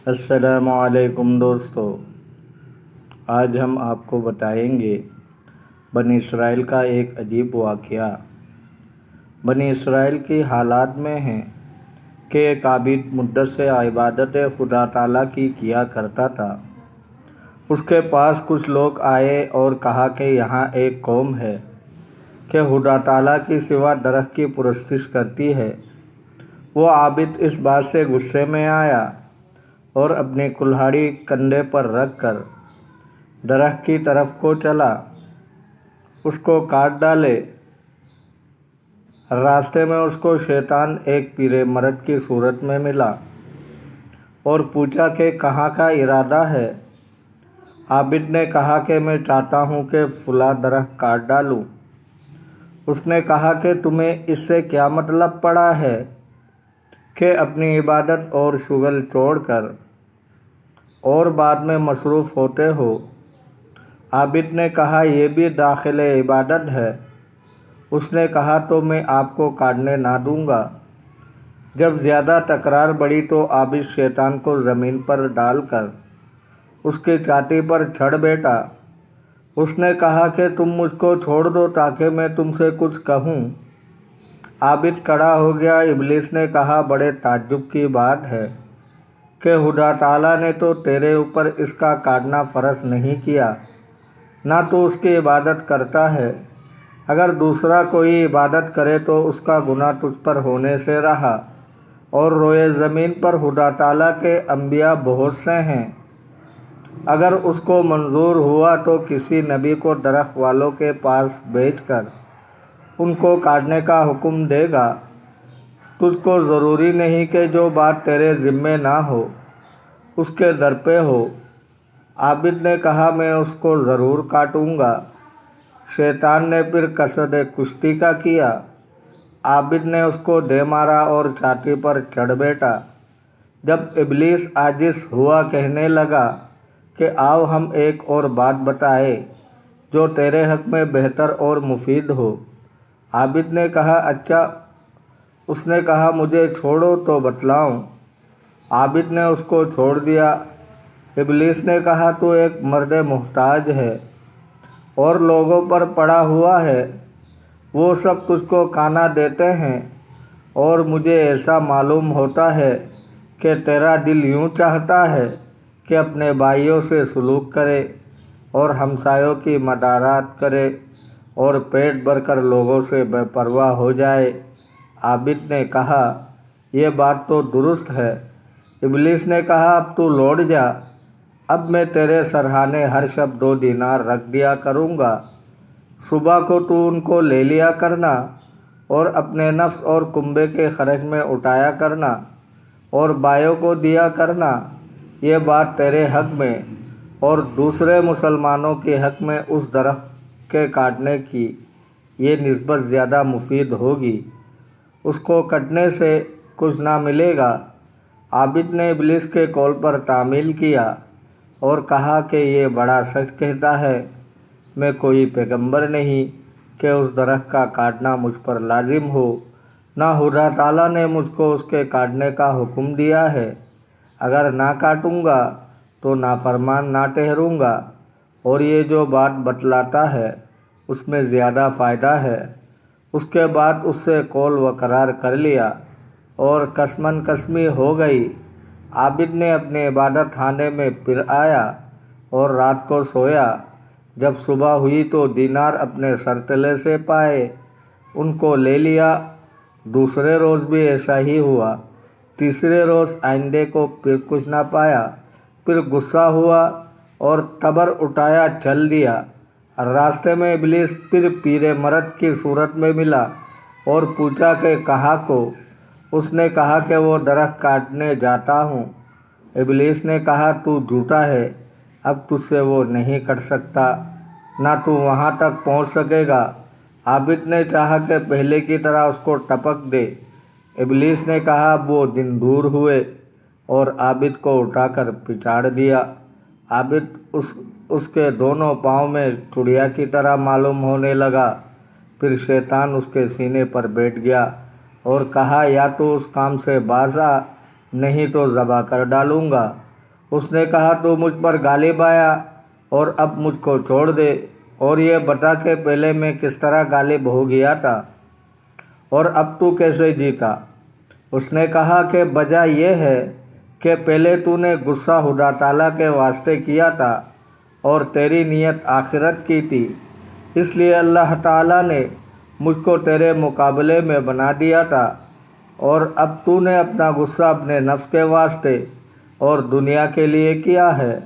السلام علیکم دوستو، آج ہم آپ کو بتائیں گے بنی اسرائیل کا ایک عجیب واقعہ۔ بنی اسرائیل کی حالات میں ہے کہ ایک عابد مدت سے عبادت خدا تعالیٰ کی کیا کرتا تھا۔ اس کے پاس کچھ لوگ آئے اور کہا کہ یہاں ایک قوم ہے کہ خدا تعالیٰ کی سوا درخت کی پرستش کرتی ہے۔ وہ عابد اس بات سے غصے میں آیا اور اپنی کلہاڑی کندھے پر رکھ کر درخت کی طرف کو چلا، اس کو کاٹ ڈالے۔ راستے میں اس کو شیطان ایک پیرے مرد کی صورت میں ملا اور پوچھا کہ کہاں کا ارادہ ہے۔ عابد نے کہا کہ میں چاہتا ہوں کہ فلاں درخت کاٹ ڈالوں۔ اس نے کہا کہ تمہیں اس سے کیا مطلب پڑا ہے کہ اپنی عبادت اور شغل چھوڑ کر اور بعد میں مصروف ہوتے ہو۔ عابد نے کہا یہ بھی داخل عبادت ہے۔ اس نے کہا تو میں آپ کو کاٹنے نہ دوں گا۔ جب زیادہ تکرار بڑھی تو عابد شیطان کو زمین پر ڈال کر اس کی چھاتی پر چڑھ بیٹھا۔ اس نے کہا کہ تم مجھ کو چھوڑ دو تاکہ میں تم سے کچھ کہوں۔ عابد کھڑا ہو گیا۔ ابلیس نے کہا بڑے تعجب کی بات ہے کہ خدا تعالیٰ نے تو تیرے اوپر اس کا کاٹنا فرض نہیں کیا، نہ تو اس کی عبادت کرتا ہے۔ اگر دوسرا کوئی عبادت کرے تو اس کا گناہ تجھ پر ہونے سے رہا، اور روئے زمین پر خدا تعالیٰ کے انبیاء بہت سے ہیں۔ اگر اس کو منظور ہوا تو کسی نبی کو درخت والوں کے پاس بھیج کر ان کو کاٹنے کا حکم دے گا۔ تجھ کو ضروری نہیں کہ جو بات تیرے ذمے نہ ہو اس کے در پہ ہو۔ عابد نے کہا میں اس کو ضرور کاٹوں گا۔ شیطان نے پھر قصد کشتی کا کیا۔ عابد نے اس کو دے مارا اور چھاتی پر چڑھ بیٹھا۔ جب ابلیس عاجز ہوا کہنے لگا کہ آؤ ہم ایک اور بات بتائیں جو تیرے حق میں بہتر اور مفید ہو۔ عابد نے کہا اچھا۔ اس نے کہا مجھے چھوڑو تو بتلاؤں۔ عابد نے اس کو چھوڑ دیا۔ ابلیس نے کہا تو ایک مرد محتاج ہے اور لوگوں پر پڑا ہوا ہے، وہ سب تجھ کو کھانا دیتے ہیں، اور مجھے ایسا معلوم ہوتا ہے کہ تیرا دل یوں چاہتا ہے کہ اپنے بھائیوں سے سلوک کرے اور ہمسایوں کی مدارات کرے اور پیٹ بھر کر لوگوں سے بے پرواہ ہو جائے۔ عابد نے کہا یہ بات تو درست ہے۔ ابلیس نے کہا اب تو لوٹ جا، اب میں تیرے سرہانے ہر شب 2 دینار رکھ دیا کروں گا۔ صبح کو تو ان کو لے لیا کرنا اور اپنے نفس اور کنبے کے خرچ میں اٹھایا کرنا اور بھائیوں کو دیا کرنا۔ یہ بات تیرے حق میں اور دوسرے مسلمانوں کے حق میں اس درخت کے کاٹنے کی یہ نسبت زیادہ مفید ہوگی۔ اس کو کٹنے سے کچھ نہ ملے گا۔ عابد نے ابلیس کے قول پر تعمیل کیا اور کہا کہ یہ بڑا سچ کہتا ہے۔ میں کوئی پیغمبر نہیں کہ اس درخت کا کاٹنا مجھ پر لازم ہو، نہ خدا تعالیٰ نے مجھ کو اس کے کاٹنے کا حکم دیا ہے۔ اگر نہ کاٹوں گا تو نافرمان نہ ٹھہروں گا، اور یہ جو بات بتلاتا ہے اس میں زیادہ فائدہ ہے۔ اس کے بعد اس سے قول و قرار کر لیا اور قسماً قسمی ہو گئی۔ عابد نے اپنے عبادت خانے میں پھر آیا اور رات کو سویا۔ جب صبح ہوئی تو دینار اپنے سر تلے سے پائے، ان کو لے لیا۔ دوسرے روز بھی ایسا ہی ہوا۔ تیسرے روز آئندے کو پھر کچھ نہ پایا۔ پھر غصہ ہوا اور تبر اٹھایا چل دیا۔ راستے میں ابلیس پھر پیرے مرد کی صورت میں ملا اور پوچھا کہ کہاں کو؟ اس نے کہا کہ وہ درخت کاٹنے جاتا ہوں۔ ابلیس نے کہا تو جھوٹا ہے، اب تجھ سے وہ نہیں کٹ سکتا، نہ تو وہاں تک پہنچ سکے گا۔ عابد نے چاہا کہ پہلے کی طرح اس کو ٹپک دے۔ ابلیس نے کہا اب وہ دن دور ہوئے اور عابد کو اٹھا کر پچاڑ دیا۔ عابد اس کے دونوں پاؤں میں چڑیا کی طرح معلوم ہونے لگا۔ پھر شیطان اس کے سینے پر بیٹھ گیا اور کہا یا تو اس کام سے باز آ، نہیں تو ذبح کر ڈالوں گا۔ اس نے کہا تو مجھ پر غالب آیا اور اب مجھ کو چھوڑ دے، اور یہ بتا کہ پہلے میں کس طرح غالب ہو گیا تھا اور اب تو کیسے جیتا؟ اس نے کہا کہ وجہ یہ ہے کہ پہلے تو نے غصہ خدا تعالیٰ کے واسطے کیا تھا اور تیری نیت آخرت کی تھی، اس لیے اللہ تعالیٰ نے مجھ کو تیرے مقابلے میں بنا دیا تھا، اور اب تو نے اپنا غصہ اپنے نفس کے واسطے اور دنیا کے لیے کیا ہے،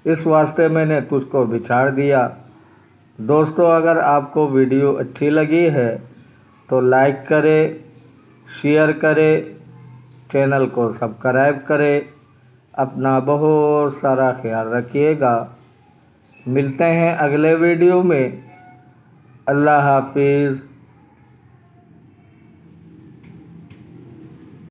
اس واسطے میں نے تجھ کو بچھاڑ دیا۔ دوستو، اگر آپ کو ویڈیو اچھی لگی ہے تو لائک کرے، شیئر کرے، چینل کو سبسکرائب کرے، اپنا بہت سارا خیال رکھیے گا۔ ملتے ہیں اگلے ویڈیو میں۔ اللہ حافظ۔